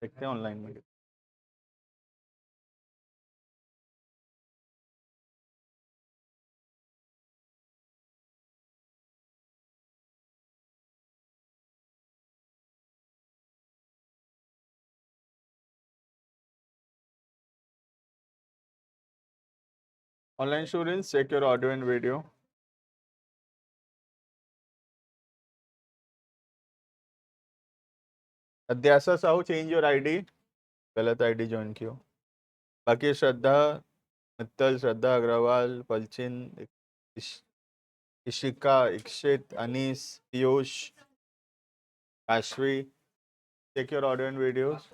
देखते हैं ऑनलाइन में। Online students, check your audio and video. Adhyasa Sahu, change your ID, गलत आईडी ज्वाइन कियो। बाकी Shraddha Mittal, Shraddha Agarwal, Palchin, Ish- Ishika, Ikshit, Anis, Piyush, Aashvi, check your audio and videos.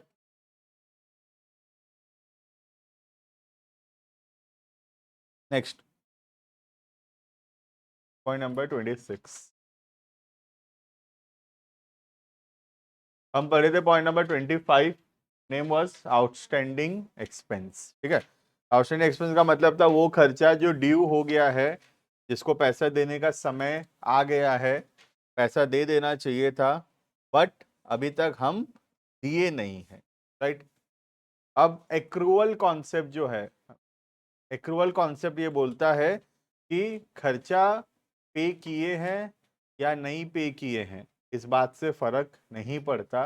Next point number 26 हम पढ़े थे। Point number 25 name was outstanding expense. ठीक है, आउटस्टैंडिंग एक्सपेंस का मतलब था वो खर्चा जो ड्यू हो गया है, जिसको पैसा देने का समय आ गया है, पैसा दे देना चाहिए था, बट अभी तक हम दिए नहीं है। राइट। अब एक्रूअल कॉन्सेप्ट जो है, एक्रूअल कॉन्सेप्ट ये बोलता है कि खर्चा पे किए हैं या नहीं पे किए हैं, इस बात से फर्क नहीं पड़ता।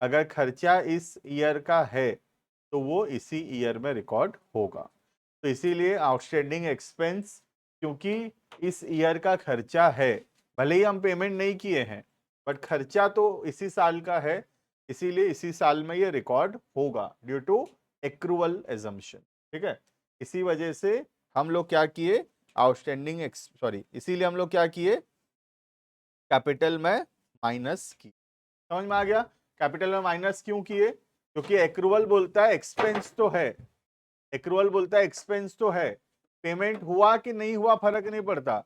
अगर खर्चा इस ईयर का है तो वो इसी ईयर में रिकॉर्ड होगा। तो इसीलिए आउटस्टैंडिंग एक्सपेंस, क्योंकि इस ईयर का खर्चा है, भले ही हम पेमेंट नहीं किए हैं, बट खर्चा तो इसी साल का है, इसीलिए इसी साल में ये रिकॉर्ड होगा ड्यू टू एक्रूअल एजम्पशन। ठीक है, इसी वजह से हम लोग क्या किए, आउटस्टैंडिंग सॉरी, इसीलिए हम लोग क्या किए, कैपिटल में माइनस की। समझ में आ गया? कैपिटल में माइनस क्यों किए? क्योंकि एक्रूअल बोलता है एक्सपेंस तो है, एक्रूअल बोलता है एक्सपेंस तो है, पेमेंट हुआ कि नहीं हुआ फर्क नहीं पड़ता,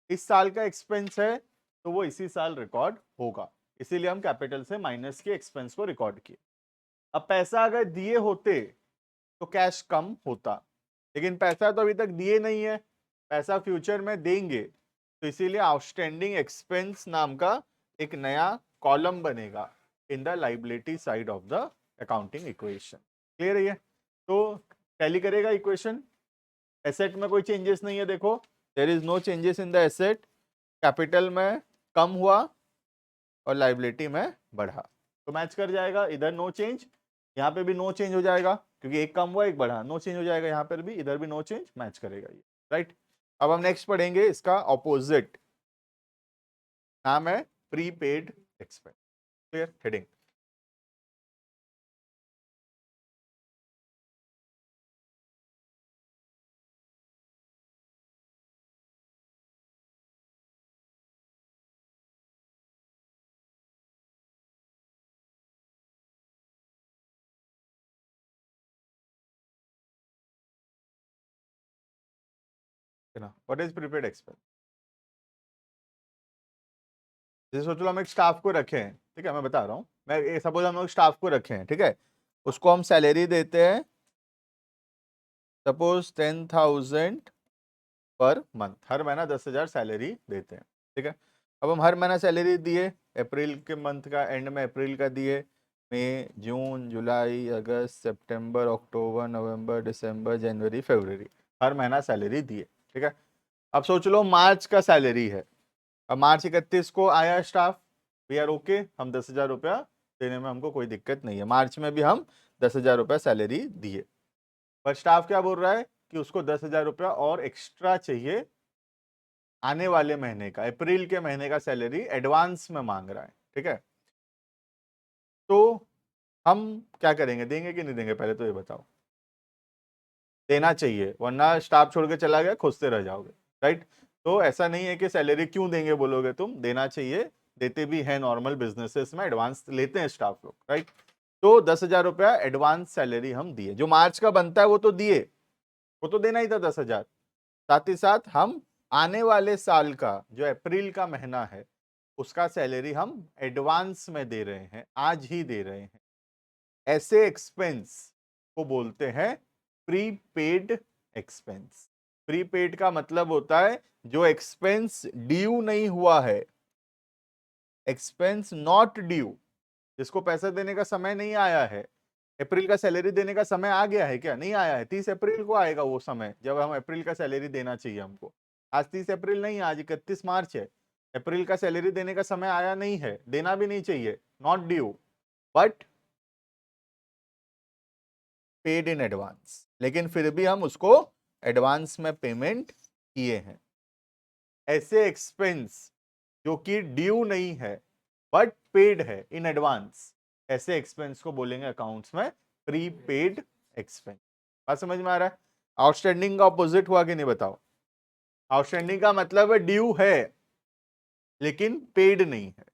इस साल का एक्सपेंस है तो वो इसी साल रिकॉर्ड होगा, इसीलिए हम कैपिटल से माइनस के एक्सपेंस को रिकॉर्ड किए। अब पैसा अगर दिए होते तो कैश कम होता, लेकिन पैसा तो अभी तक दिए नहीं है, पैसा फ्यूचर में देंगे, तो इसीलिए आउटस्टैंडिंग एक्सपेंस नाम का एक नया कॉलम बनेगा in the liability side of the accounting equation. Clear है ये? तो टैली करेगा इक्वेशन। एसेट में कोई चेंजेस नहीं है, देखो there is no changes in the asset, capital में कम हुआ और लाइबिलिटी में बढ़ा, तो मैच कर जाएगा। इधर नो चेंज, यहाँ पे भी नो चेंज हो जाएगा, क्योंकि एक कम हुआ एक बढ़ा, नो चेंज हो जाएगा यहाँ पर भी, इधर भी नो चेंज, मैच करेगा ये। राइट। अब हम नेक्स्ट पढ़ेंगे इसका ऑपोजिट, नाम है प्रीपेड एक्सपेंस। क्लियर? हेडिंग ना, व्हाट इज प्रीपेड एक्सपेंस? जैसे सोच लो हम एक स्टाफ को रखे हैं, ठीक है, मैं बता रहा हूँ, मैं सपोज हम लोग स्टाफ को रखे हैं, ठीक है, उसको हम सैलरी देते हैं सपोज 10,000 पर मंथ, हर महीना 10,000 सैलरी देते हैं। ठीक है, अब हम हर महीना सैलरी दिए, अप्रैल के मंथ का एंड में अप्रैल का दिए, मई, जून, जुलाई, अगस्त, सितंबर, अक्टूबर, नवंबर, दिसंबर, जनवरी, फरवरी, हर महीना सैलरी दिए। ठीक है, अब सोच लो मार्च का सैलरी है, अब मार्च 31 को आया स्टाफ, वी आर ओके, हम 10,000 रुपया देने में हमको कोई दिक्कत नहीं है, मार्च में भी हम 10,000 रुपया सैलरी दिए, पर स्टाफ क्या बोल रहा है कि उसको 10,000 रुपया और एक्स्ट्रा चाहिए, आने वाले महीने का, अप्रैल के महीने का सैलरी एडवांस में मांग रहा है। ठीक है, तो हम क्या करेंगे, देंगे कि नहीं देंगे, पहले तो ये बताओ। देना चाहिए, वरना स्टाफ छोड़ के चला गया खोजते रह जाओगे। राइट, तो ऐसा नहीं है कि सैलरी क्यों देंगे बोलोगे तुम, देना चाहिए, देते भी है, नॉर्मल बिजनेसेस में एडवांस लेते हैं स्टाफ लोग। राइट, तो 10,000 रुपया एडवांस सैलरी हम दिए, जो मार्च का बनता है वो तो दिए, वो तो देना ही था 10,000, साथ ही साथ हम आने वाले साल का जो अप्रैल का महीना है उसका सैलरी हम एडवांस में दे रहे हैं, आज ही दे रहे हैं। ऐसे एक्सपेंस को बोलते हैं प्रीपेड एक्सपेंस। प्रीपेड का मतलब होता है जो एक्सपेंस ड्यू नहीं हुआ है, एक्सपेंस नॉट ड्यू, जिसको पैसा देने का समय नहीं आया है, अप्रैल का सैलरी देने का समय आ गया है क्या? नहीं आया है। 30 अप्रैल को आएगा वो समय जब हम अप्रैल का सैलरी देना चाहिए हमको। आज 30 अप्रैल नहीं, आज 31 मार्च है। अप्रैल का सैलरी देने का समय आया नहीं है, देना भी नहीं चाहिए, not due but paid in advance. लेकिन फिर भी हम उसको एडवांस में पेमेंट किए हैं। ऐसे एक्सपेंस जो कि ड्यू नहीं है बट पेड है इन एडवांस, ऐसे एक्सपेंस को बोलेंगे अकाउंट्स में प्रीपेड एक्सपेंस। बात समझ में आ रहा है? आउटस्टैंडिंग का ऑपोजिट हुआ कि नहीं बताओ? आउटस्टैंडिंग का मतलब है ड्यू है लेकिन पेड नहीं है,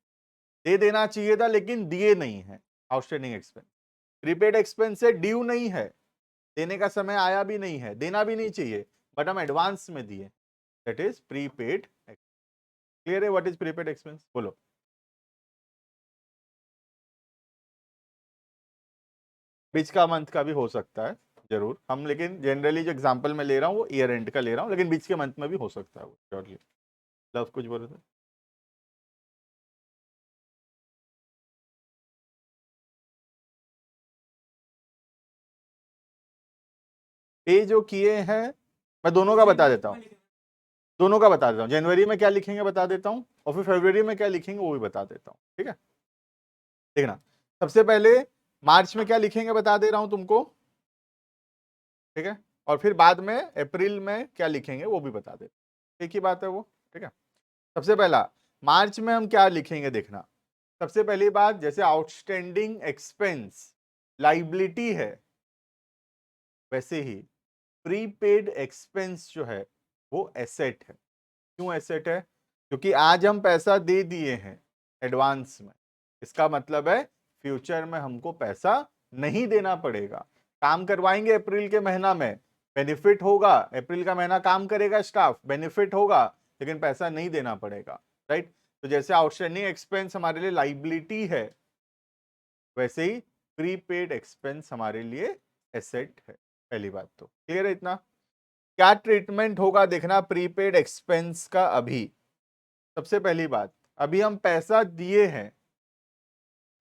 दे देना चाहिए था लेकिन दिए नहीं है, आउटस्टैंडिंग एक्सपेंस। प्रीपेड एक्सपेंस से ड्यू नहीं है, देने का समय आया भी नहीं है, देना भी नहीं चाहिए, बट हम एडवांस में दिए, दैट इज प्रीपेड। क्लियर है व्हाट इज प्रीपेड एक्सपेंस? बोलो। बीच का मंथ का भी हो सकता है जरूर हम, लेकिन जनरली जो एग्जांपल मैं ले रहा हूँ वो ईयर एंड का ले रहा हूँ, लेकिन बीच के मंथ में भी हो सकता है वो श्योरली। लव कुछ बोल रहे थे? पे जो किए हैं, मैं दोनों का बता देता हूँ, दोनों का बता देता हूँ। जनवरी में क्या लिखेंगे बता देता हूँ, और फिर फरवरी में क्या लिखेंगे वो भी बता देता हूँ, ठीक है? देखना, सबसे पहले मार्च में क्या लिखेंगे बता दे रहा हूं तुमको, ठीक है? और फिर बाद में अप्रैल में क्या लिखेंगे वो भी बता दे, एक ही बात है वो, ठीक है? सबसे पहला मार्च में हम क्या लिखेंगे देखना। सबसे पहली बात, जैसे आउटस्टैंडिंग एक्सपेंस लाइबिलिटी है, वैसे ही प्रीपेड एक्सपेंस जो है वो एसेट है। क्यों एसेट है? क्योंकि आज हम पैसा दे दिए हैं एडवांस में, इसका मतलब है फ्यूचर में हमको पैसा नहीं देना पड़ेगा। काम करवाएंगे अप्रैल के महीना में, बेनिफिट होगा, अप्रैल का महीना काम करेगा स्टाफ, बेनिफिट होगा, लेकिन पैसा नहीं देना पड़ेगा, राइट? तो जैसे आउटस्टैंडिंग एक्सपेंस हमारे लिए लाइबिलिटी है, वैसे ही प्रीपेड एक्सपेंस हमारे लिए एसेट है। पहली बात तो क्लियर है इतना? क्या ट्रीटमेंट होगा देखना प्रीपेड एक्सपेंस का अभी। सबसे पहली बात, अभी हम पैसा दिए हैं,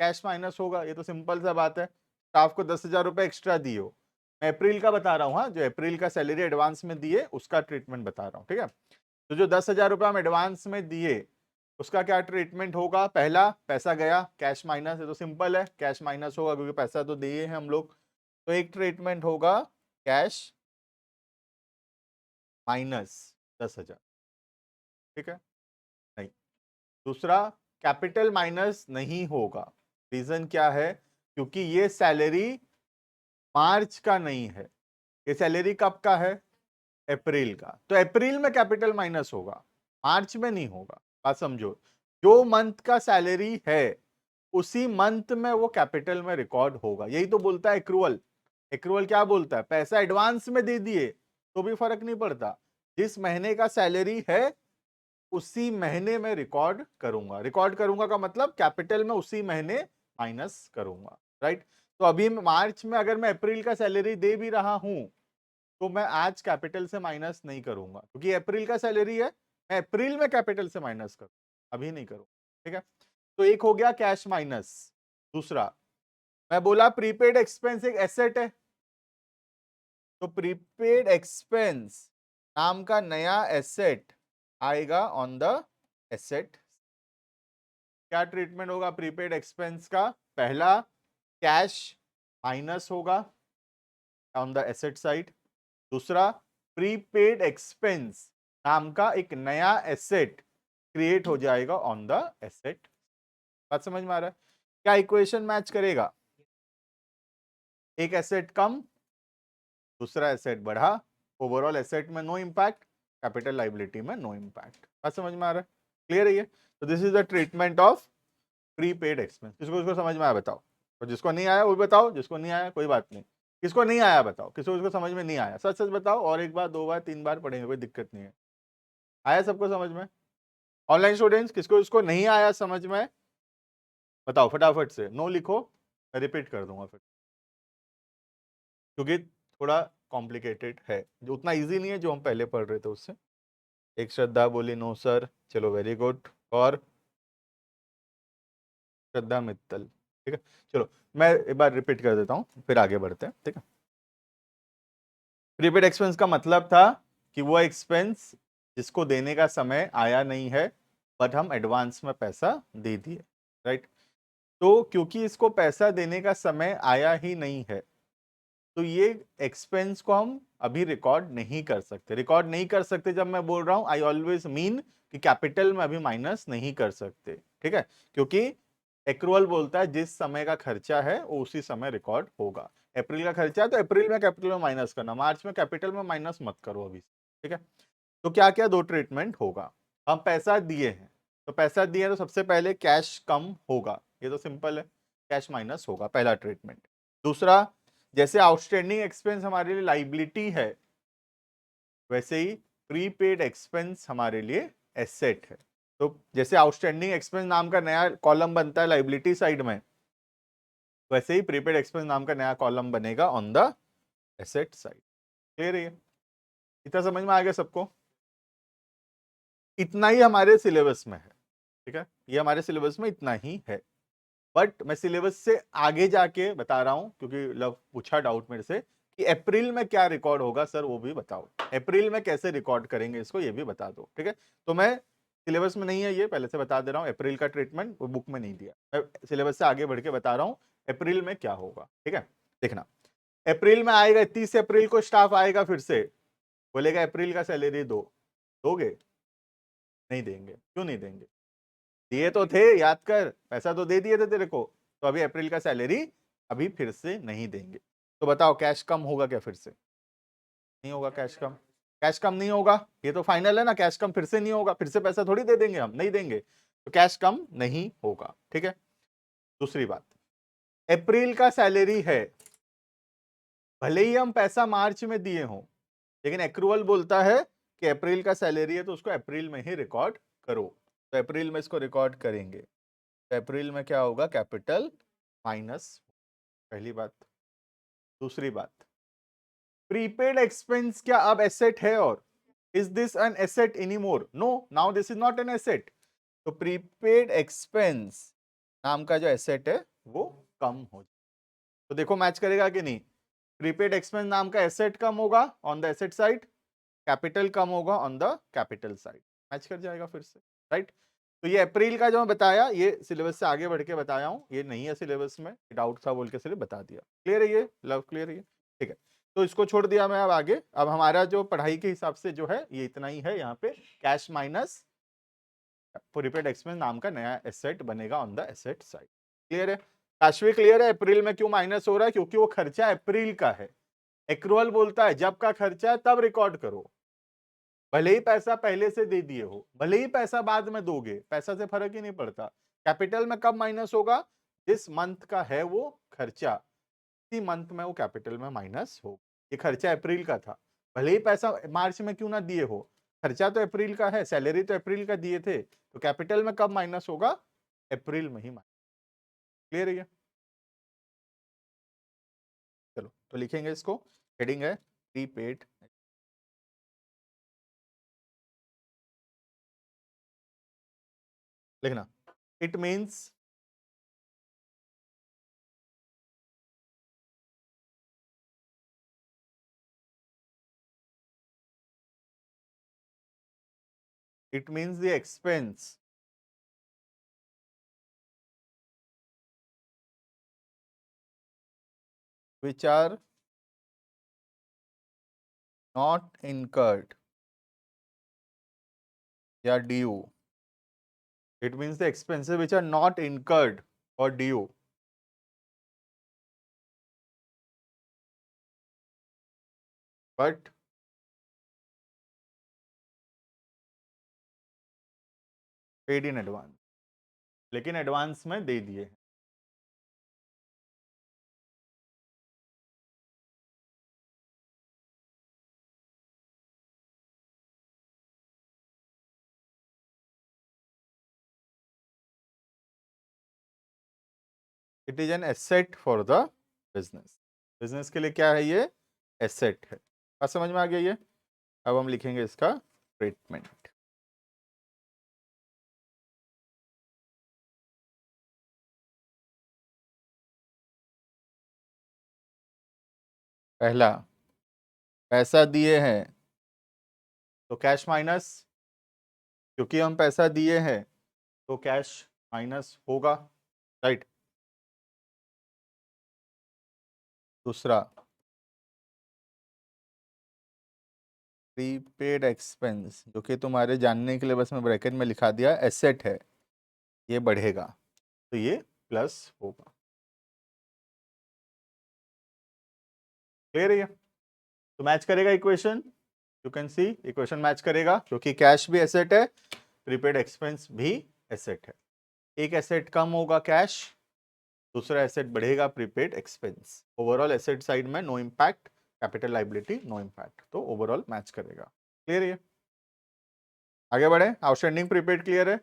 कैश माइनस होगा, ये तो सिंपल सा बात है। स्टाफ को 10,000 रुपए एक्स्ट्रा दिए हो, मैं अप्रैल का बता रहा हूँ, हाँ, जो अप्रैल का सैलरी एडवांस में दिए उसका ट्रीटमेंट बता रहा हूँ, ठीक है? तो जो 10,000 रुपए हम एडवांस में दिए उसका क्या ट्रीटमेंट होगा? पहला, पैसा गया, कैश माइनस, है तो सिंपल है, कैश माइनस होगा क्योंकि पैसा तो दिए हैं हम लोग। तो एक ट्रीटमेंट होगा कैश माइनस 10,000, ठीक है? नहीं। दूसरा, कैपिटल माइनस नहीं होगा। रीजन क्या है? क्योंकि ये सैलरी मार्च का नहीं है, ये सैलरी कब का है? अप्रैल का। तो अप्रैल में कैपिटल माइनस होगा, मार्च में नहीं होगा। बात समझो, जो मंथ का सैलरी है उसी मंथ में वो कैपिटल में रिकॉर्ड होगा। यही तो बोलता है एक्रूअल। एक्रूअल क्या बोलता है? पैसा एडवांस में दे दिए तो भी फर्क नहीं पड़ता, जिस महीने का सैलरी है उसी महीने में रिकॉर्ड करूंगा। रिकॉर्ड करूंगा का मतलब कैपिटल में उसी महीने माइनस करूंगा, राइट? तो अभी मार्च में अगर मैं अप्रैल का सैलरी दे भी रहा हूं तो मैं आज कैपिटल से माइनस नहीं करूंगा, क्योंकि अप्रैल का सैलरी है, मैं अप्रैल में कैपिटल से माइनस करूँ, अभी नहीं करूँ, ठीक है? तो एक हो गया कैश माइनस। दूसरा, मैं बोला प्रीपेड एक्सपेंस एक एसेट है, तो प्रीपेड एक्सपेंस नाम का नया एसेट आएगा ऑन द एसेट। क्या ट्रीटमेंट होगा प्रीपेड एक्सपेंस का? पहला, कैश माइनस होगा ऑन द एसेट साइड। दूसरा, प्रीपेड एक्सपेंस नाम का एक नया एसेट क्रिएट हो जाएगा ऑन द एसेट। बात समझ में आ रहा है? क्या इक्वेशन मैच करेगा? एक एसेट कम, दूसरा एसेट बढ़ा, ओवरऑल एसेट में नो इम्पैक्ट, कैपिटल लाइबिलिटी में नो इम्पैक्ट। बात समझ में आ रहा है? क्लियर है ये? तो this is the treatment of prepaid expense. किसको इसको समझ में आया बताओ, और जिसको नहीं आया वो भी बताओ, जिसको नहीं आया कोई बात नहीं। किसको नहीं आया बताओ, किसको इसको समझ में नहीं आया, सच सच बताओ, और एक बार, दो बार, तीन बार पढ़ेंगे, कोई दिक्कत नहीं है। आया सबको समझ में? ऑनलाइन स्टूडेंट्स किसको इसको नहीं आया समझ में बताओ फटाफट से, नो लिखो, मैं रिपीट कर दूंगा फिर, क्योंकि थोड़ा कॉम्प्लिकेटेड है, जो उतना इजी नहीं है जो हम पहले पढ़ रहे थे उससे। एक श्रद्धा बोली नो सर, चलो वेरी गुड। और श्रद्धा मित्तल, ठीक ठीक है, चलो मैं एक बार रिपीट कर देता हूँ फिर आगे बढ़ते हैं। ठीक है, प्रीपेड एक्सपेंस का मतलब था कि वो एक्सपेंस जिसको देने का समय आया नहीं है बट हम एडवांस में पैसा दे दिए, राइट। तो क्योंकि इसको पैसा देने का समय आया ही नहीं है तो ये एक्सपेंस को हम अभी रिकॉर्ड नहीं कर सकते। रिकॉर्ड नहीं कर सकते जब मैं बोल रहा हूं आई ऑलवेज मीन कि कैपिटल में अभी माइनस नहीं कर सकते। ठीक है, क्योंकि एक्रूअल बोलता है जिस समय का खर्चा है वो उसी समय रिकॉर्ड होगा। अप्रैल का खर्चा है तो अप्रैल में कैपिटल में माइनस करना, मार्च में कैपिटल में माइनस मत करो अभी। ठीक है, तो क्या क्या दो ट्रीटमेंट होगा। हम पैसा दिए हैं तो पैसा दिए तो सबसे पहले कैश कम होगा, ये तो सिंपल है, कैश माइनस होगा, पहला ट्रीटमेंट। दूसरा, जैसे आउटस्टैंडिंग एक्सपेंस हमारे लिए लाइबिलिटी है वैसे ही प्रीपेड एक्सपेंस हमारे लिए एसेट है। तो जैसे आउटस्टैंडिंग एक्सपेंस नाम का नया कॉलम बनता है लाइबिलिटी साइड में, वैसे ही प्रीपेड एक्सपेंस नाम का नया कॉलम बनेगा on the asset side. Clear है? इतना समझ में आ गया सबको? इतना ही हमारे सिलेबस में है। ठीक है, ये हमारे सिलेबस में इतना ही है, बट मैं सिलेबस से आगे जाके बता रहा हूं क्योंकि लव पूछा डाउट मेरे से कि अप्रैल में क्या रिकॉर्ड होगा सर वो भी बताओ, अप्रैल में कैसे रिकॉर्ड करेंगे इसको ये भी बता दो। ठीक है, तो मैं सिलेबस में नहीं है ये पहले से बता दे रहा हूँ, अप्रैल का ट्रीटमेंट वो बुक में नहीं दिया, मैं सिलेबस से आगे बढ़ के बता रहा हूँ अप्रैल में क्या होगा। ठीक है, देखना अप्रैल में आएगा, 30 अप्रैल को स्टाफ आएगा फिर से बोलेगा अप्रैल का सैलरी दो, दोगे? नहीं देंगे। क्यों नहीं देंगे? दिए तो थे, याद कर, पैसा तो दे दिए थे तेरे को, तो अभी अप्रैल का सैलरी अभी फिर से नहीं देंगे। तो बताओ कैश कम होगा क्या फिर से? नहीं होगा कैश कम, कैश कम नहीं होगा, ये तो फाइनल है ना, कैश कम फिर से नहीं होगा, फिर से पैसा थोड़ी दे देंगे हम, नहीं देंगे, तो कैश कम नहीं होगा। ठीक है, दूसरी बात, अप्रैल का सैलरी है, भले ही हम पैसा मार्च में दिए हों लेकिन एक्रूअल बोलता है कि अप्रैल का सैलरी है तो उसको अप्रैल में ही रिकॉर्ड करो, तो अप्रैल में इसको रिकॉर्ड करेंगे, तो अप्रैल में क्या होगा, कैपिटल माइनस, पहली बात। दूसरी बात, प्रीपेड एक्सपेंस क्या अब एसेट है? और is this an asset any more? No, now this is not an asset. तो प्रीपेड एक्सपेंस नाम का जो एसेट है वो कम हो जाए, तो देखो मैच करेगा कि नहीं? प्रीपेड एक्सपेंस नाम का एसेट कम होगा on the asset side, capital कम होगा on the capital side, match कर जाएगा फिर से, राइट। तो ये अप्रैल का जो मैं बताया ये सिलेबस से आगे बढ़ के बताया हूं, ये नहीं है सिलेबस में, डाउट था बोल के सिर्फ बता दिया। क्लियर है ये लव? क्लियर है ये? ठीक है, तो इसको छोड़ दिया मैं अब आगे। अब हमारा जो पढ़ाई के हिसाब से जो है ये इतना ही है, यहाँ पे कैश माइनस प्रीपेड एक्सपेंस नाम का नया एसेट बनेगा on the asset side. Clear है? काशवी क्लियर है? अप्रैल में क्यों माइनस हो रहा है? क्योंकि वो खर्चा अप्रैल का है, एक्रूअल बोलता है जब का खर्चा है तब रिकॉर्ड करो, भले ही पैसा पहले से दे दिए हो, भले ही पैसा बाद में दोगे, पैसा से फर्क ही नहीं पड़ता। कैपिटल में कब माइनस होगा? जिस मंथ का है वो खर्चा, इसी मंथ में वो कैपिटल में माइनस हो। ये खर्चा अप्रैल का था, भले ही पैसा मार्च में क्यों ना दिए हो, खर्चा तो अप्रैल का है, सैलरी तो अप्रैल का दिए थे, तो कैपिटल में कब माइनस होगा? अप्रैल में ही माइनस। क्लियर है ये? चलो तो लिखेंगे इसको, हेडिंग है प्रीपेड, लिखना it means the expense which are not incurred या due. It means the expenses which are not incurred or due, but paid in advance, लेकिन एडवांस में दे दिए। It is an asset for the business, business के लिए क्या है ये? Asset है। बात समझ में आ गया ये? अब हम लिखेंगे इसका ट्रीटमेंट। पहला पैसा दिए हैं तो कैश माइनस, क्योंकि हम पैसा दिए हैं तो कैश माइनस होगा, राइट। दूसरा प्रीपेड एक्सपेंस, जो कि तुम्हारे जानने के लिए बस मैं ब्रैकेट में लिखा दिया, एसेट है, ये बढ़ेगा तो ये प्लस होगा। क्लियर है ये? तो मैच करेगा equation, you can see equation match करेगा, क्योंकि कैश भी एसेट है, प्रीपेड एक्सपेंस भी एसेट है। एक एसेट कम होगा कैश, दूसरा एसेट बढ़ेगा prepaid expense. Overall asset side में no impact, capital liability no impact, तो ओवरऑल मैच करेगा। क्लियर है? आगे बढ़े। आउटस्टैंडिंग प्रीपेड क्लियर है।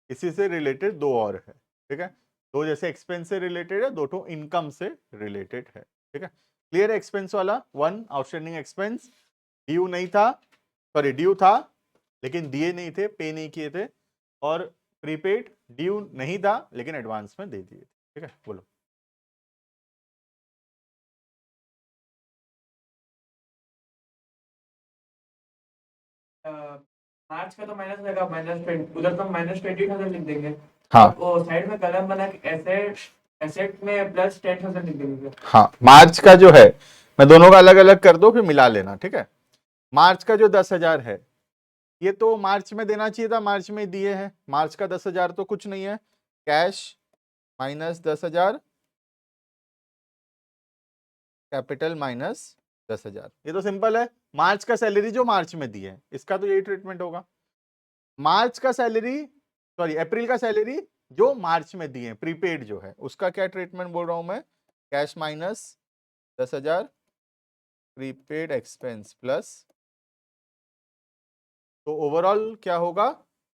इसी से रिलेटेड दो और है, ठीक है। दो जैसे एक्सपेंस से रिलेटेड है, दो तो इनकम से रिलेटेड है, ठीक है। क्लियर है एक्सपेंस वाला? वन आउटस्टैंडिंग एक्सपेंस, ड्यू नहीं था, सॉरी ड्यू था लेकिन दिए नहीं थे, पे नहीं किए थे। और प्रीपेड ड्यू नहीं था लेकिन एडवांस में दे दिए थे, ठीक है। बोलो। मार्च का तो माइनस लगा, उधर तो -20,000 लिख देंगे। हाँ वो साइड में कलम बना के एसेट एसेट में +10,000 लिख देंगे। हाँ, मार्च का जो है, मैं दोनों का अलग अलग कर दो फिर मिला लेना, ठीक है। मार्च का जो 10,000 है, ये तो मार्च में देना चाहिए था, मार्च में दिए हैं। मार्च का 10,000 तो कुछ नहीं है, कैश माइनस 10,000, कैपिटल माइनस 10,000, ये तो सिंपल है। मार्च का सैलरी जो मार्च में दी है, इसका तो यही ट्रीटमेंट होगा। मार्च का सैलरी, सॉरी अप्रैल का सैलरी जो मार्च में दिए, प्रीपेड जो है, उसका क्या ट्रीटमेंट बोल रहा हूं मैं? Cash minus 10,000, prepaid expense plus. तो ओवरऑल क्या होगा,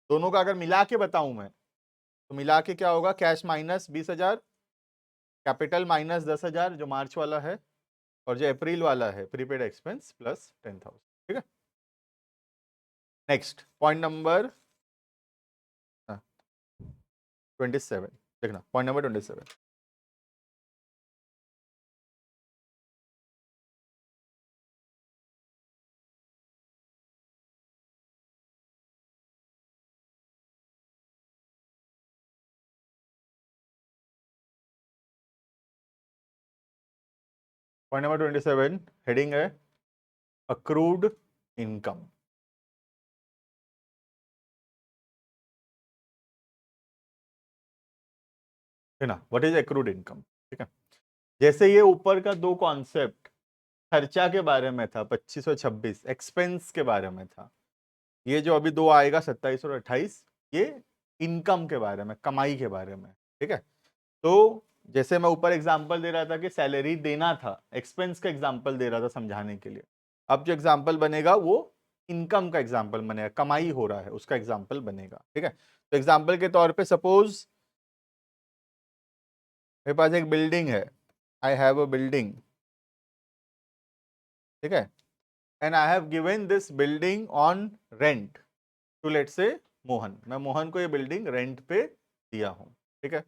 दोनों का अगर मिला के बताऊं मैं, तो मिला के क्या होगा? कैश माइनस 20,000, कैपिटल माइनस 10,000 जो मार्च वाला है, और जो अप्रैल वाला है प्रीपेड एक्सपेंस प्लस 10,000, ठीक है। नेक्स्ट पॉइंट नंबर 27, देखना point number 27। Point number 27 heading है अक्रूड इनकम, है ना। व्हाट इज अक्रूड इनकम, ठीक है। जैसे ये ऊपर का दो कॉन्सेप्ट खर्चा के बारे में था, 25 और 26 एक्सपेंस के बारे में था, ये जो अभी दो आएगा 27 और 28, ये इनकम के बारे में, कमाई के बारे में, ठीक है। तो जैसे मैं ऊपर एग्जांपल दे रहा था कि सैलरी देना था, एक्सपेंस का एग्जांपल दे रहा था समझाने के लिए। अब जो एग्जांपल बनेगा वो इनकम का एग्जांपल बनेगा, कमाई हो रहा है उसका एग्जांपल बनेगा, ठीक है। तो एग्जांपल के तौर पे सपोज मेरे पास एक बिल्डिंग है, आई हैव अ बिल्डिंग, ठीक है, and I have given this building on rent to let से मोहन। मैं मोहन को ये बिल्डिंग रेंट पे दिया हूं, ठीक है।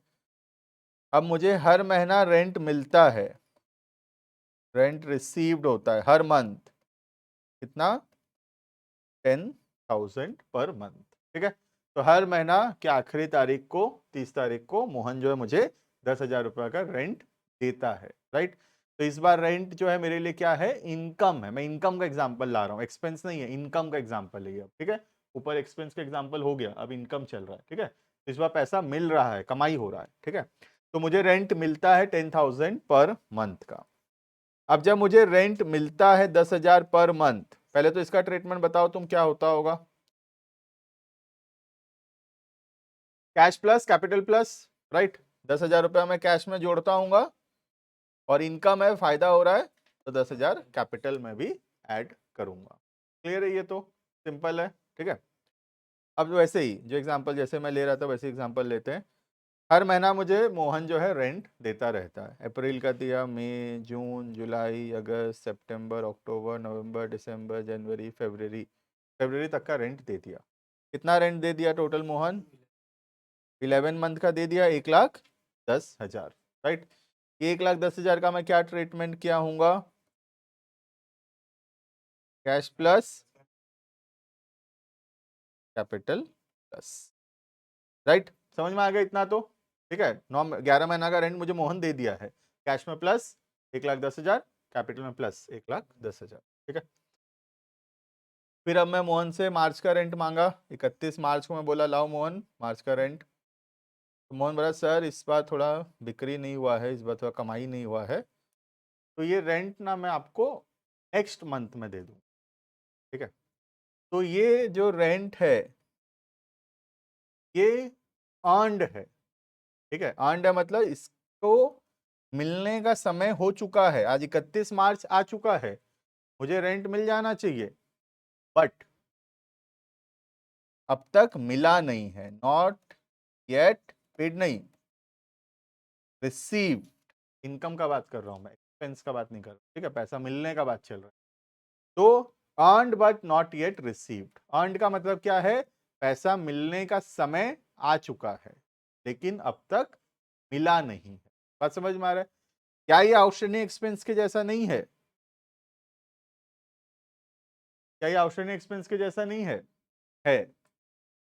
अब मुझे हर महीना रेंट मिलता है, रेंट रिसीव्ड होता है हर मंथ, कितना? 10,000 पर मंथ, ठीक है। तो हर महीना के आखिरी तारीख को, 30 तारीख को मोहन जो है मुझे 10,000 रुपए का रेंट देता है, राइट। तो इस बार रेंट जो है मेरे लिए क्या है? इनकम है। मैं इनकम का एग्जांपल ला रहा हूँ, एक्सपेंस नहीं है, इनकम का एग्जांपल है ये, ठीक है। ऊपर एक्सपेंस का एग्जांपल हो गया, अब इनकम चल रहा है, ठीक है। तो इस बार पैसा मिल रहा है, कमाई हो रहा है, ठीक है। तो मुझे रेंट मिलता है 10,000 पर मंथ का। अब जब मुझे रेंट मिलता है 10,000 पर मंथ, पहले तो इसका ट्रीटमेंट बताओ तुम क्या होता होगा? Cash plus capital plus, right. 10,000 रुपया मैं कैश में जोड़ता हूँ, और इनकम है, फायदा हो रहा है, तो 10,000 कैपिटल में भी ऐड करूंगा। क्लियर है? ये तो सिंपल है, ठीक है। अब वैसे ही जो एग्जांपल जैसे मैं ले रहा था वैसे एग्जांपल लेते हैं। हर महीना मुझे मोहन जो है रेंट देता रहता है, अप्रैल का दिया, मई, जून, जुलाई, अगस्त, सितंबर, अक्टूबर, नवंबर, दिसंबर, जनवरी, फरवरी, फरवरी तक का रेंट दे दिया। कितना रेंट दे दिया टोटल मोहन? 11 मंथ का दे दिया, 1,10,000, राइट। 1,10,000 का मैं क्या ट्रीटमेंट किया हूँ? Cash plus capital plus, right? समझ में आ गया इतना तो? ठीक है, 11 महीना का रेंट मुझे मोहन दे दिया है, कैश में प्लस 1,10,000, कैपिटल में प्लस 1,10,000, ठीक है। फिर अब मैं मोहन से मार्च का रेंट मांगा, 31 मार्च को मैं बोला लाओ मोहन मार्च का रेंट। तो मोहन बोला सर इस बार थोड़ा बिक्री नहीं हुआ है, इस बार थोड़ा कमाई नहीं हुआ है, तो ये रेंट ना मैं आपको नेक्स्ट मंथ में दे दूँ, ठीक है। तो ये जो रेंट है ये अर्नड है, ठीक है। अर्नड है मतलब इसको मिलने का समय हो चुका है, आज 31 मार्च आ चुका है, मुझे रेंट मिल जाना चाहिए, बट अब तक मिला नहीं है, नॉट येट पेड नहीं, रिसीव, इनकम का बात कर रहा हूं मैं, एक्सपेंस का बात नहीं कर रहा, ठीक है, पैसा मिलने का बात चल रहा है। तो earned but not yet received, earned का मतलब क्या है, पैसा मिलने का समय आ चुका है लेकिन अब तक मिला नहीं है। बात समझ में आ रहा है? क्या ये आउटस्टैंडिंग एक्सपेंस के जैसा नहीं है? क्या ये आउटस्टैंडिंग एक्सपेंस के जैसा नहीं है? है।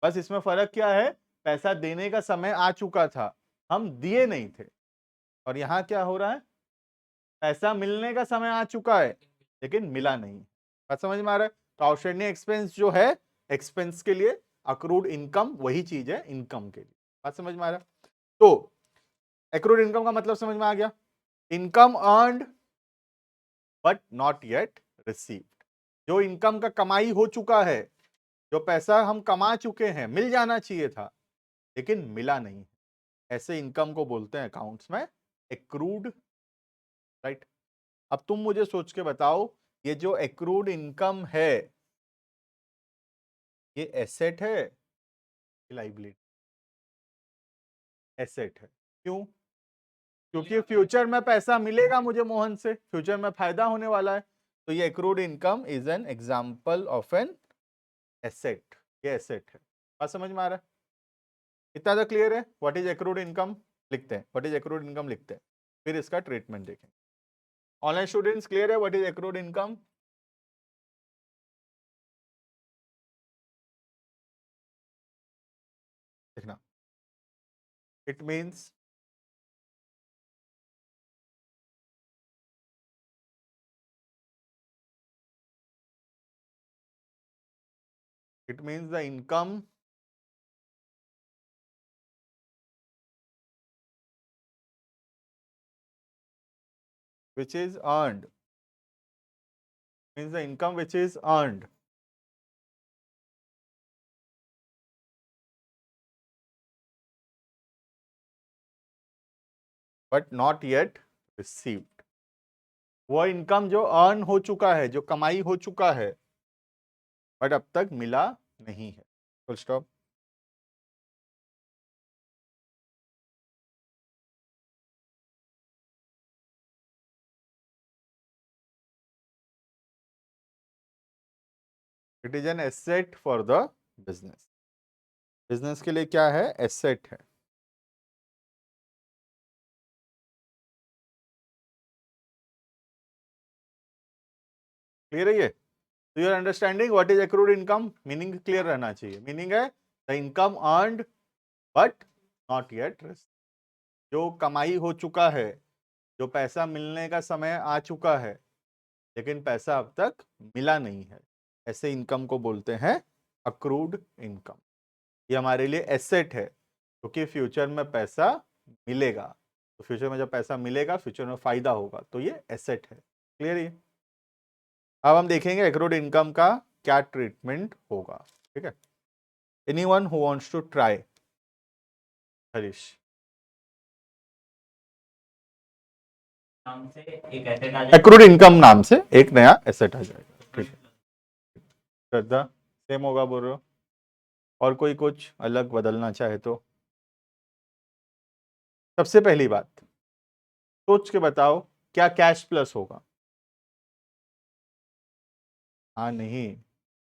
बस इसमें फर्क क्या है, पैसा देने का समय आ चुका था, हम दिए नहीं थे, और यहां क्या हो रहा है, पैसा मिलने का समय आ चुका है लेकिन मिला नहीं। बात समझ में आ रहा है? तो आउटस्टैंडिंग एक्सपेंस जो है एक्सपेंस के लिए, अक्रूड इनकम वही चीज है इनकम के लिए। बात समझ में आ रहा है? तो एक्रूड इनकम का मतलब समझ में आ गया, income earned but not yet received, जो इनकम का कमाई हो चुका है, जो पैसा हम कमा चुके हैं, मिल जाना चाहिए था लेकिन मिला नहीं, ऐसे इनकम को बोलते हैं अकाउंट्स में एक्रूड, राइट? अब तुम मुझे सोच के बताओ, ये जो एक्रूड इनकम है ये एसेट है, लाइबिलिटी? एसेट है। क्यों? क्योंकि फ्यूचर में पैसा मिलेगा मुझे मोहन से, फ्यूचर में फायदा होने वाला है, तो ये accrued income is an example of an asset, ये एसेट है। बात समझ में आ रहा है? इतना तो क्लियर है? व्हाट इज एक्रूड इनकम लिखते हैं, व्हाट इज एक्रूड इनकम लिखते हैं, फिर इसका ट्रीटमेंट देखेंगे। ऑनलाइन स्टूडेंट्स क्लियर है व्हाट इज एक्रूड इनकम? देखना, it means the income which is earned, means the income which is earned but not yet received, वो इनकम जो अर्न हो चुका है, जो कमाई हो चुका है बट अब तक मिला नहीं है। Full stop. It is an asset for the business, business के लिए क्या है, एसेट है। क्लियर है ये? तो your understanding what is accrued income, meaning clear रहना चाहिए। मीनिंग है the income earned but not yet received, जो कमाई हो चुका है, जो पैसा मिलने का समय आ चुका है लेकिन पैसा अब तक मिला नहीं है, ऐसे इनकम को बोलते हैं अक्रूड इनकम। ये हमारे लिए एसेट है क्योंकि फ्यूचर में पैसा मिलेगा, तो फ्यूचर में जब पैसा मिलेगा फ्यूचर में फायदा होगा, तो ये एसेट है। क्लियर? ये अब हम देखेंगे एक्रूड इनकम का क्या ट्रीटमेंट होगा, ठीक है। Anyone who wants to try? Harish. नाम से एक एसेट आ जाएगा, एक्रूड इनकम नाम से एक नया एसेट आ जाएगा, ठीक है। श्रद्धा सेम होगा बोल रहे हो? और कोई कुछ अलग बदलना चाहे तो? सबसे पहली बात सोच के बताओ, क्या कैश प्लस होगा? हाँ नहीं,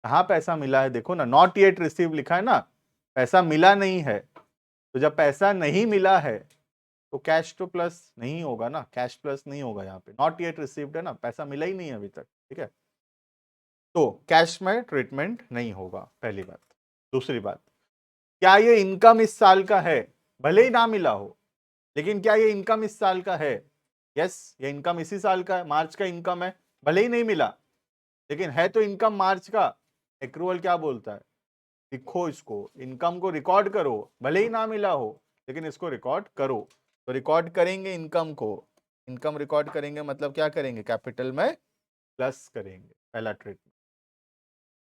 कहाँ पैसा मिला है, देखो ना, नॉट येट रिसीव लिखा है ना, पैसा मिला नहीं है, तो जब पैसा नहीं मिला है तो कैश तो प्लस नहीं होगा ना, कैश प्लस नहीं होगा, यहाँ पे नॉट येट रिसीव्ड है ना, पैसा मिला ही नहीं है अभी तक, ठीक है। तो कैश में ट्रीटमेंट नहीं होगा, पहली बात। दूसरी बात, क्या ये इनकम इस साल का है? भले ही ना मिला हो, लेकिन क्या ये इनकम इस साल का है? यस, ये इनकम इसी साल का है, मार्च का इनकम है, भले ही नहीं मिला, लेकिन है तो इनकम मार्च का। एक्रूअल क्या बोलता है? लिखो इसको, इनकम को रिकॉर्ड करो, भले ही ना मिला हो, लेकिन इसको रिकॉर्ड करो। तो रिकॉर्ड करेंगे इनकम को, इनकम रिकॉर्ड करेंगे मतलब क्या करेंगे? कैपिटल में प्लस करेंगे, पहला ट्रीटमेंट।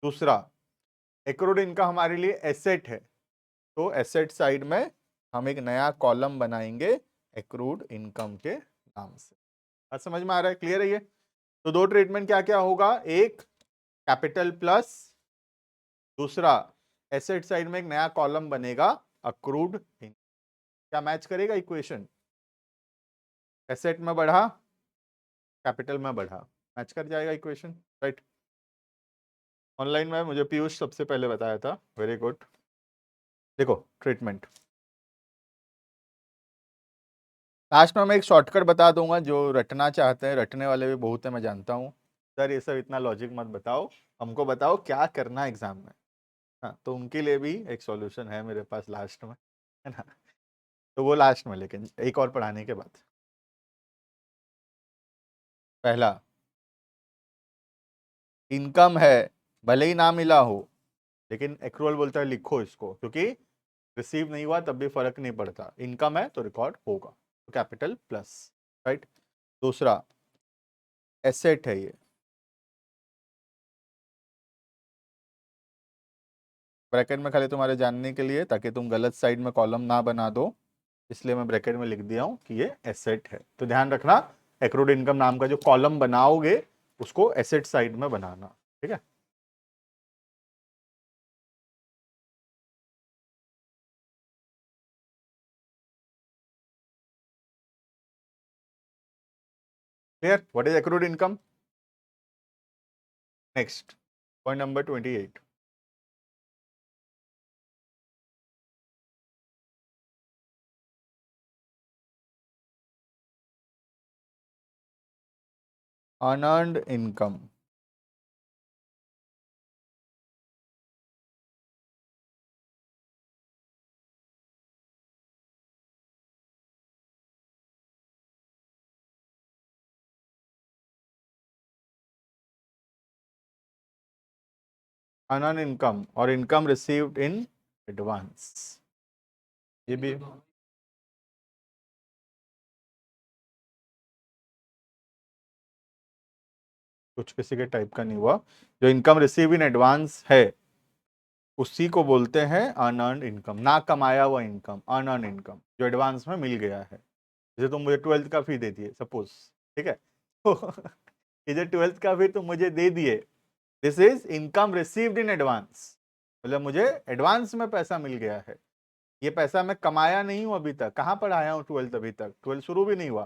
दूसरा, एक्रूड इनकम हमारे लिए एसेट है, तो एसेट साइड में हम एक नया कॉलम बनाएंगे एक्रूड इनकम के नाम से। बात समझ में आ रहा है? क्लियर है ये? तो दो ट्रीटमेंट क्या क्या होगा? एक कैपिटल प्लस, दूसरा एसेट साइड में एक नया कॉलम बनेगा अक्रूड इनकम। क्या मैच करेगा इक्वेशन? एसेट में बढ़ा, कैपिटल में बढ़ा, मैच कर जाएगा इक्वेशन, राइट? ऑनलाइन में मुझे पीयूष सबसे पहले बताया था, वेरी गुड। देखो ट्रीटमेंट, लास्ट में मैं एक शॉर्टकट बता दूंगा, जो रटना चाहते हैं, रटने वाले भी बहुत है मैं जानता हूँ। सर ये सब इतना लॉजिक मत बताओ, हमको बताओ क्या करना है एग्जाम में। हाँ, तो उनके लिए भी एक सॉल्यूशन है मेरे पास लास्ट में, है ना? तो वो लास्ट में, लेकिन एक और पढ़ाने के बाद। पहला, इनकम है, भले ही ना मिला हो, लेकिन एक्रूअल बोलता है लिखो इसको, क्योंकि रिसीव नहीं हुआ तब भी फर्क नहीं पड़ता, इनकम है तो रिकॉर्ड होगा, तो कैपिटल प्लस, राइट? दूसरा, एसेट है ये, ब्रैकेट में खाली तुम्हारे जानने के लिए, ताकि तुम गलत साइड में कॉलम ना बना दो, इसलिए मैं ब्रैकेट में लिख दिया हूं कि ये एसेट है। तो ध्यान रखना, एक्रूड इनकम नाम का जो कॉलम बनाओगे उसको एसेट साइड में बनाना, ठीक है? Clear? What is accrued income? Next point number 28, unearned income. Unearned income और इनकम रिसीव्ड इन एडवांस, ये भी कुछ किसी के टाइप का नहीं हुआ। जो इनकम रिसीव इन एडवांस है उसी को बोलते हैं अनअर्न्ड इनकम, ना कमाया हुआ इनकम, अनअर्न्ड इनकम जो एडवांस में मिल गया है। जैसे तुम मुझे 12th का फी दे दिए सपोज, ठीक है? तो ये जो 12th का फी तुम मुझे दे दिए, this is income received in advance, मतलब मुझे एडवांस में पैसा मिल गया है। ये पैसा मैं कमाया नहीं हूं अभी तक, कहाँ पर आया हूँ 12th, अभी तक 12th शुरू भी नहीं हुआ,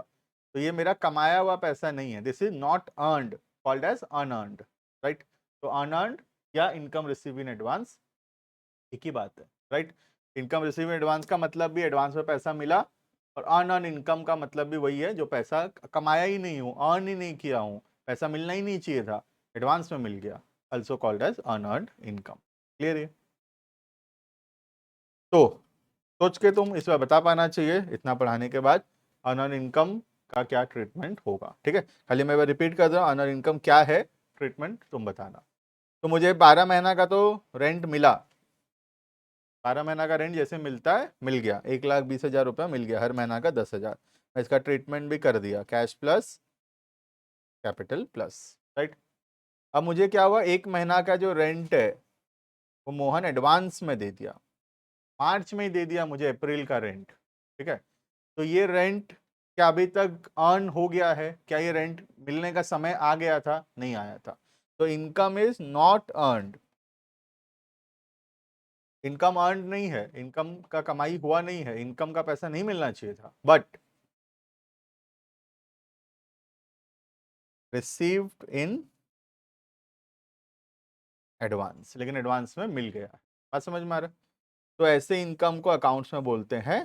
तो ये मेरा कमाया हुआ पैसा नहीं है, this is not earned, called as unearned, right? तो अनअर्न्ड या इनकम रिसीव इन एडवांस एक ही बात है, right? Income receive in advance का मतलब भी एडवांस में पैसा मिला, और अनअर्न इनकम का मतलब भी वही है, जो पैसा कमाया ही नहीं हूँ, अर्न ही नहीं किया हूँ, पैसा मिलना ही नहीं चाहिए था, एडवांस में मिल गया, also called as unearned income. Clear है? तो सोच के तुम इस बार बता पाना चाहिए इतना पढ़ाने के बाद, अनअर्न इनकम का क्या ट्रीटमेंट होगा, ठीक है? खाली मैं रिपीट कर रहा हूँ, अनअर्न इनकम क्या है, ट्रीटमेंट तुम बताना। तो मुझे 12 महीना का तो रेंट मिला, 12 महीना का रेंट जैसे मिलता है मिल गया, 1,20,000 रुपया मिल गया, हर महीना का 10,000, मैं इसका ट्रीटमेंट भी कर दिया, cash plus capital plus, right? अब मुझे क्या हुआ, एक महीना का जो रेंट है वो मोहन एडवांस में दे दिया, मार्च में ही दे दिया मुझे अप्रैल का रेंट, ठीक है? तो ये रेंट क्या अभी तक अर्न हो गया है? क्या ये रेंट मिलने का समय आ गया था? नहीं आया था, तो income is not earned, income earn नहीं है, इनकम का कमाई हुआ नहीं है, इनकम का पैसा नहीं मिलना चाहिए था, बट रिसीव्ड इन एडवांस, लेकिन एडवांस में मिल गया। बात समझ में आ रहा है? तो ऐसे इनकम को अकाउंट्स में बोलते हैं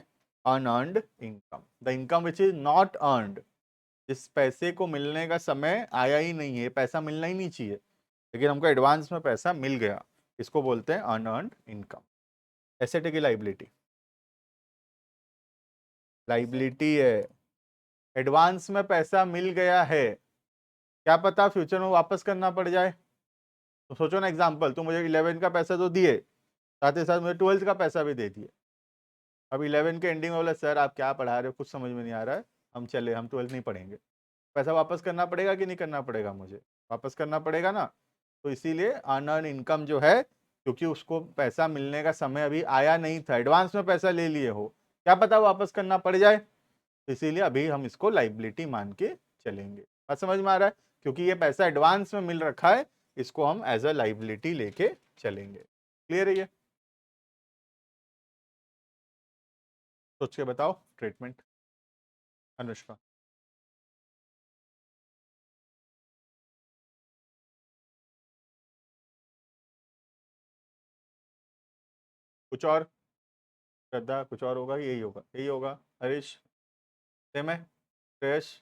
unearned income, the income which is not earned, जिस पैसे को मिलने का समय आया ही नहीं है, पैसा मिलना ही नहीं चाहिए, लेकिन हमको एडवांस में पैसा मिल गया, इसको बोलते हैं अनअर्न्ड इनकम। एसेट है कि लाइबिलिटी? लाइबिलिटी है। एडवांस में पैसा मिल गया है, क्या पता फ्यूचर में वापस करना पड़ जाए। तो सोचो ना, एग्जांपल, तुम मुझे 11 का पैसा तो दिए, साथ ही साथ मुझे 12th का पैसा भी दे दिए। अब 11 के एंडिंग में बोला सर आप क्या पढ़ा रहे हो, कुछ समझ में नहीं आ रहा है, हम 12th नहीं पढ़ेंगे। पैसा वापस करना पड़ेगा कि नहीं करना पड़ेगा? मुझे वापस करना पड़ेगा ना। तो इसीलिए अनअर्न इनकम जो है, क्योंकि उसको पैसा मिलने का समय अभी आया नहीं था, एडवांस में पैसा ले लिए हो, क्या पता वापस करना पड़ जाए, तो इसीलिए अभी हम इसको लाइबिलिटी मान के चलेंगे। बात समझ में आ रहा है? क्योंकि ये पैसा एडवांस में मिल रखा है, इसको हम एज अ लाइबिलिटी लेके चलेंगे। क्लियर है ये? सोच के बताओ ट्रीटमेंट। अनुष्का? कुछ और? श्रद्धा कुछ और होगा? यही होगा, यही होगा। हरीश? सेम है? श्रेयस?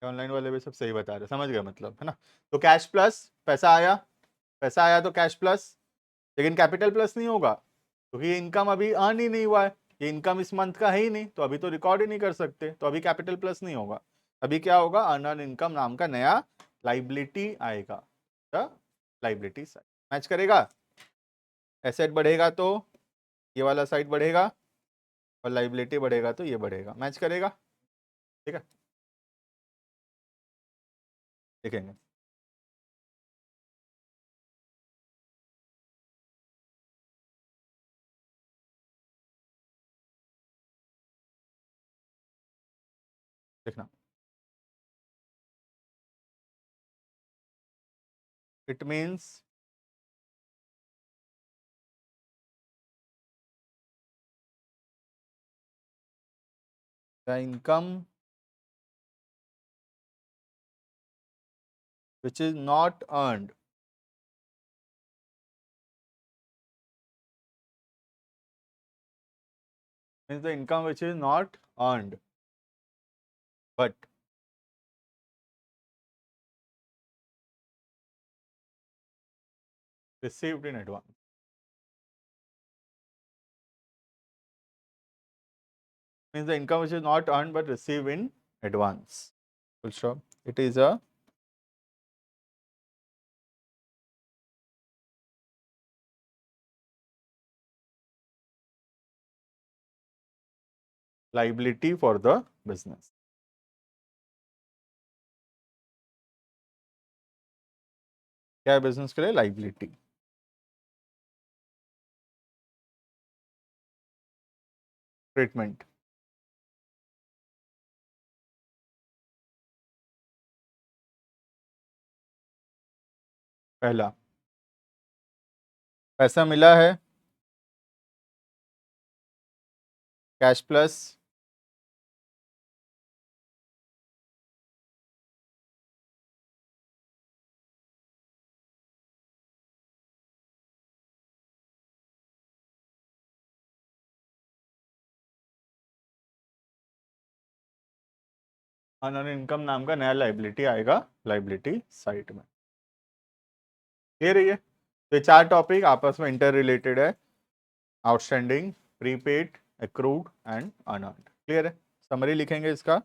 ऑनलाइन वाले भी सब सही बता रहे, समझ गए मतलब, है ना? तो कैश प्लस पैसा आया, पैसा आया तो कैश प्लस, लेकिन कैपिटल प्लस नहीं होगा, क्योंकि ये इनकम अभी अर्न ही नहीं हुआ है, ये इनकम इस मंथ का है ही नहीं, तो अभी तो रिकॉर्ड ही नहीं कर सकते, तो अभी कैपिटल प्लस नहीं होगा। अभी क्या होगा? अनअर्न इनकम नाम का नया लाइबिलिटी आएगा। लाइबिलिटी साइड मैच करेगा, एसेट बढ़ेगा तो ये वाला साइड बढ़ेगा, और लाइबिलिटी बढ़ेगा तो ये बढ़ेगा, मैच करेगा। ठीक है, देखेंगे। देखना, it means the income which is not earned means the income which is not earned but received in advance. Means the income which is not earned but received in advance. Full stop. It is a liability for the business. क्या है business के लिए? Liability. Treatment पहला, पैसा मिला है, cash plus unearned income नाम का नया लाइबिलिटी आएगा लाइबिलिटी साइड में। क्लियर है ये? तो ये चार टॉपिक आपस में इंटर रिलेटेड है, outstanding, prepaid, accrued and unearned. Clear है? समरी लिखेंगे इसका।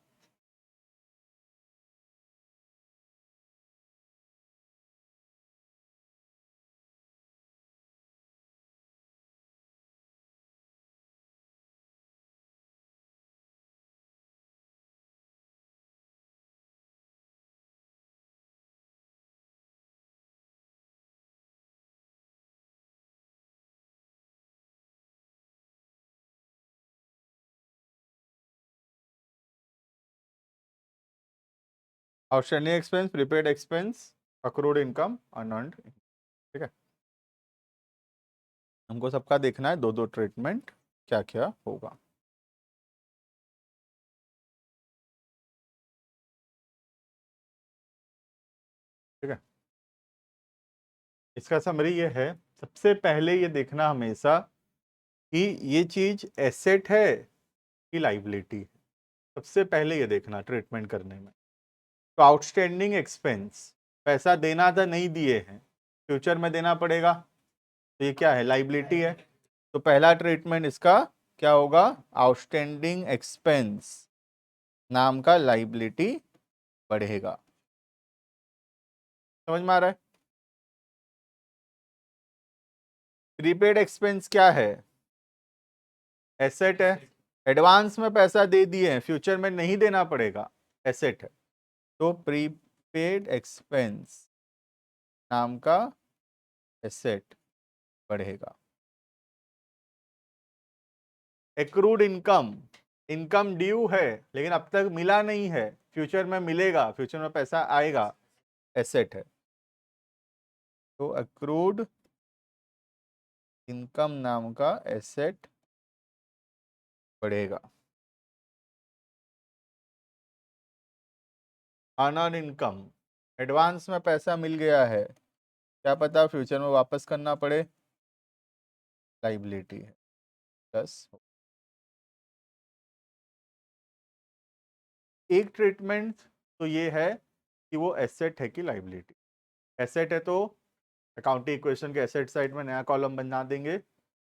Outstanding expense, prepaid expense, accrued income, unearned. ठीक है, हमको सबका देखना है, दो दो ट्रीटमेंट क्या क्या होगा। ठीक है, इसका समरी ये है, सबसे पहले ये देखना हमेशा कि ये चीज एसेट है कि लाइबिलिटी है, सबसे पहले ये देखना ट्रीटमेंट करने में। तो आउटस्टैंडिंग एक्सपेंस पैसा देना था, नहीं दिए हैं, फ्यूचर में देना पड़ेगा, तो ये क्या है, लाइबिलिटी है। तो पहला ट्रीटमेंट इसका क्या होगा, आउटस्टैंडिंग एक्सपेंस नाम का लाइबिलिटी बढ़ेगा। समझ में आ रहा है? प्रीपेड एक्सपेंस क्या है, एसेट है, एडवांस में पैसा दे दिए हैं, फ्यूचर में नहीं देना पड़ेगा, एसेट है। तो प्रीपेड एक्सपेंस नाम का एसेट बढ़ेगा। एक्रूड इनकम, इनकम ड्यू है लेकिन अब तक मिला नहीं है, फ्यूचर में मिलेगा, फ्यूचर में पैसा आएगा, एसेट है। तो एक्रूड इनकम नाम का एसेट बढ़ेगा। अनअर्न इनकम, एडवांस में पैसा मिल गया है, क्या पता फ्यूचर में वापस करना पड़े, लाइबिलिटी है प्लस। एक ट्रीटमेंट तो ये है कि वो एसेट है कि लाइबिलिटी। एसेट है तो अकाउंटिंग इक्वेशन के एसेट साइड में नया कॉलम बना देंगे,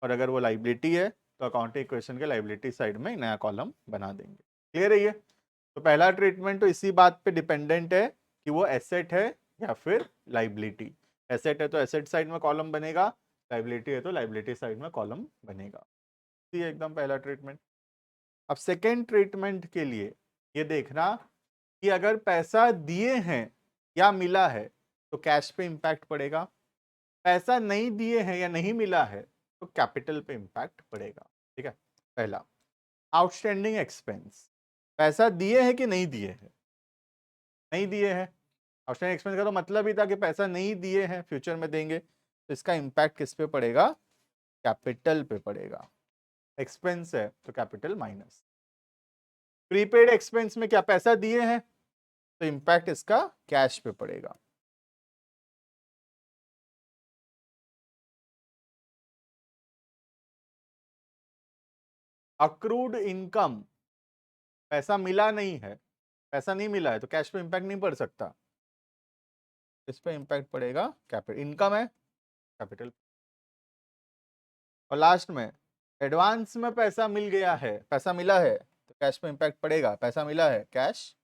और अगर वो लाइबिलिटी है तो अकाउंटिंग इक्वेशन के लाइबिलिटी साइड में नया कॉलम बना देंगे। क्लियर है ये? तो पहला ट्रीटमेंट तो इसी बात पे डिपेंडेंट है कि वो एसेट है या फिर लाइबिलिटी। एसेट है तो एसेट साइड में कॉलम बनेगा, लाइबिलिटी है तो लाइबिलिटी साइड में कॉलम बनेगा। ये एकदम पहला ट्रीटमेंट। अब सेकेंड ट्रीटमेंट के लिए ये देखना कि अगर पैसा दिए हैं या मिला है तो कैश पे इंपैक्ट पड़ेगा, पैसा नहीं दिए हैं या नहीं मिला है तो कैपिटल पे इंपैक्ट पड़ेगा। ठीक है, पहला आउटस्टैंडिंग एक्सपेंस, पैसा दिए हैं कि नहीं दिए हैं, नहीं दिए हैं। आउटस्टैंडिंग एक्सपेंस का तो मतलब ही था कि पैसा नहीं दिए हैं, फ्यूचर में देंगे, तो इसका इंपैक्ट किस पे पड़ेगा, कैपिटल पे पड़ेगा। एक्सपेंस है तो कैपिटल माइनस। प्रीपेड एक्सपेंस में क्या पैसा दिए हैं, तो इंपैक्ट इसका कैश पे पड़ेगा। अक्रूड इनकम, पैसा मिला नहीं है, पैसा नहीं मिला है तो कैश पे इंपैक्ट नहीं पड़ सकता, इस पे इंपैक्ट पड़ेगा कैपिटल। इनकम है कैपिटल। और लास्ट में एडवांस में पैसा मिल गया है, पैसा मिला है तो कैश पे इंपैक्ट पड़ेगा, पैसा मिला है कैश,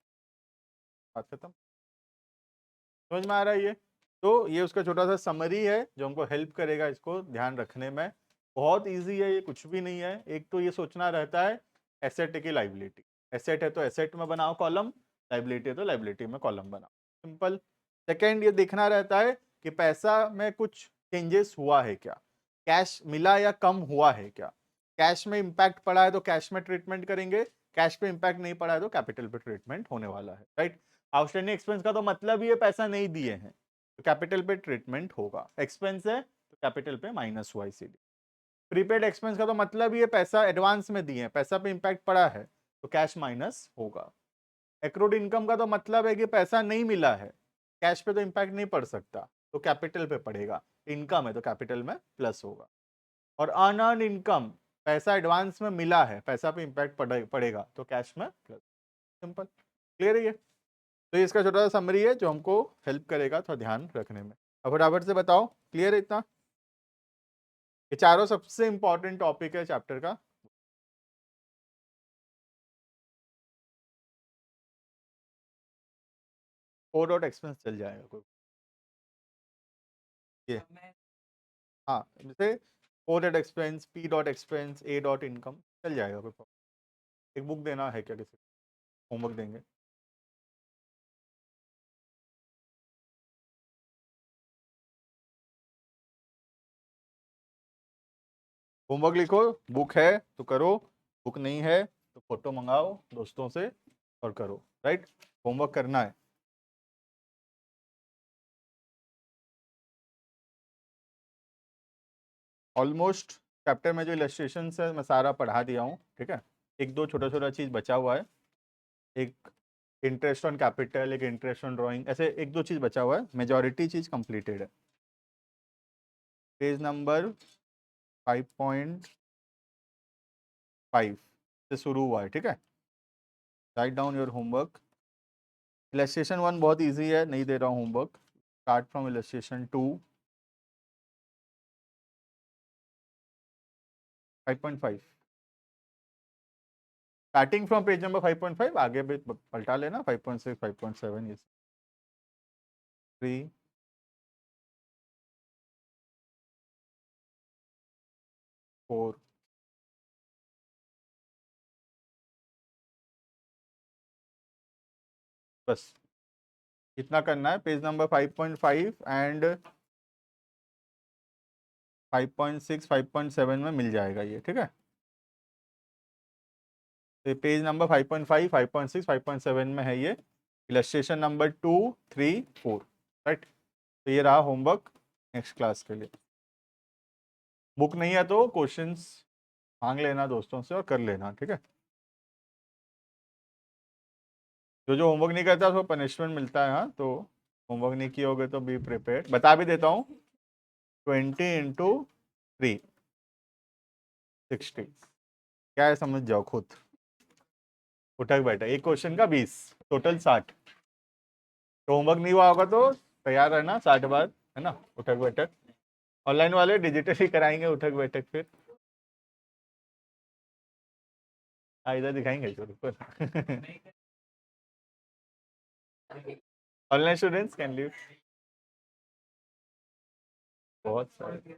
बात खत्म। समझ में आ रहा है ये? तो ये उसका छोटा सा समरी है जो हमको हेल्प करेगा इसको ध्यान रखने में। बहुत इजी है ये, कुछ भी नहीं है। एक तो ये सोचना रहता है एसेट की लाइबिलिटी, एसेट है तो एसेट में बनाओ कॉलम, लाइबिलिटी है तो लाइबिलिटी में कॉलम बनाओ, सिंपल। सेकेंड ये देखना रहता है कि पैसा में कुछ चेंजेस हुआ है क्या, कैश मिला या कम हुआ है क्या, कैश में इंपैक्ट पड़ा है तो कैश में ट्रीटमेंट करेंगे, कैश पे इंपैक्ट नहीं पड़ा है तो कैपिटल पे ट्रीटमेंट होने वाला है, राइट। आउटस्टैंडिंग एक्सपेंस का तो मतलब ही है पैसा नहीं दिए हैं तो कैपिटल पे ट्रीटमेंट होगा, एक्सपेंस है तो कैपिटल पे माइनस हुआ इसीलिए। प्रीपेड एक्सपेंस का तो मतलब ही है पैसा एडवांस में दिए हैं, पैसा पे इंपैक्ट पड़ा है तो कैश माइनस होगा। एक्रूड इनकम का तो मतलब है कि पैसा नहीं मिला है, कैश पे तो इंपैक्ट नहीं पड़ सकता तो कैपिटल पे पड़ेगा, इनकम है तो कैपिटल में प्लस होगा। और अनअर्न इनकम, पैसा एडवांस में मिला है, पैसा पे इंपैक्ट पड़ेगा तो कैश में प्लस, सिंपल। क्लियर है ये? तो ये इसका छोटा सा समरी है जो हमको हेल्प करेगा थोड़ा ध्यान रखने में। अब फटाफट से बताओ, क्लियर है इतना? ये चारों सबसे इंपॉर्टेंट टॉपिक है चैप्टर का। ओ डॉट एक्सपेंस चल जाएगा कोई ये, मैं हाँ, जैसे O dot expense, P dot expense, A dot income चल जाएगा कोई प्रॉब्लम। एक बुक देना है क्या, किसी होमवर्क देंगे? होमवर्क लिखो, बुक है तो करो, बुक नहीं है तो फोटो मंगाओ दोस्तों से और करो, राइट। होमवर्क करना है। ऑलमोस्ट चैप्टर में जो इलस्ट्रेशन है मैं सारा पढ़ा दिया हूँ, ठीक है। एक दो छोटा छोटा चीज़ बचा हुआ है, एक इंटरेस्ट ऑन कैपिटल, एक इंटरेस्ट ऑन ड्राइंग, ऐसे एक दो चीज़ बचा हुआ है, मेजॉरिटी चीज़ कंप्लीटेड है। पेज नंबर 5.5 से शुरू हुआ है, ठीक है। Write down your homework. Illustration 1 बहुत इजी है, नहीं दे रहा हूँ homework, start from illustration 2, 5.5, starting from page number 5.5, आगे भी पलटा लेना 5.6, 5.7, ये 3, 4, बस इतना करना है। पेज नंबर 5.5 एंड 5.6, 5.7 में मिल जाएगा ये, ठीक है। तो पेज नंबर 5.5, 5.6, 5.7 में है ये, इलस्ट्रेशन नंबर 2, 3, 4, राइट। तो ये रहा होमवर्क नेक्स्ट क्लास के लिए। बुक नहीं है तो क्वेश्चंस मांग लेना दोस्तों से और कर लेना, ठीक है। जो होमवर्क नहीं करता उसको पनिशमेंट मिलता है, हाँ। तो होमवर्क नहीं किए होगे तो बी प्रिपेयर्ड। बता भी देता हूँ, 20 इंटू 3, 60, क्या है समझ जाओ खुद। उठक बैठक, एक क्वेश्चन का 20, टोटल 60। तो होमवर्क नहीं हुआ होगा तो तैयार रहना 60 बार, है ना, उठक बैठक। ऑनलाइन वाले डिजिटली कराएंगे उठक बैठक फिर। इधर दिखाएंगे पर ऑनलाइन स्टूडेंट्स कैन लीव, बहुत सारे।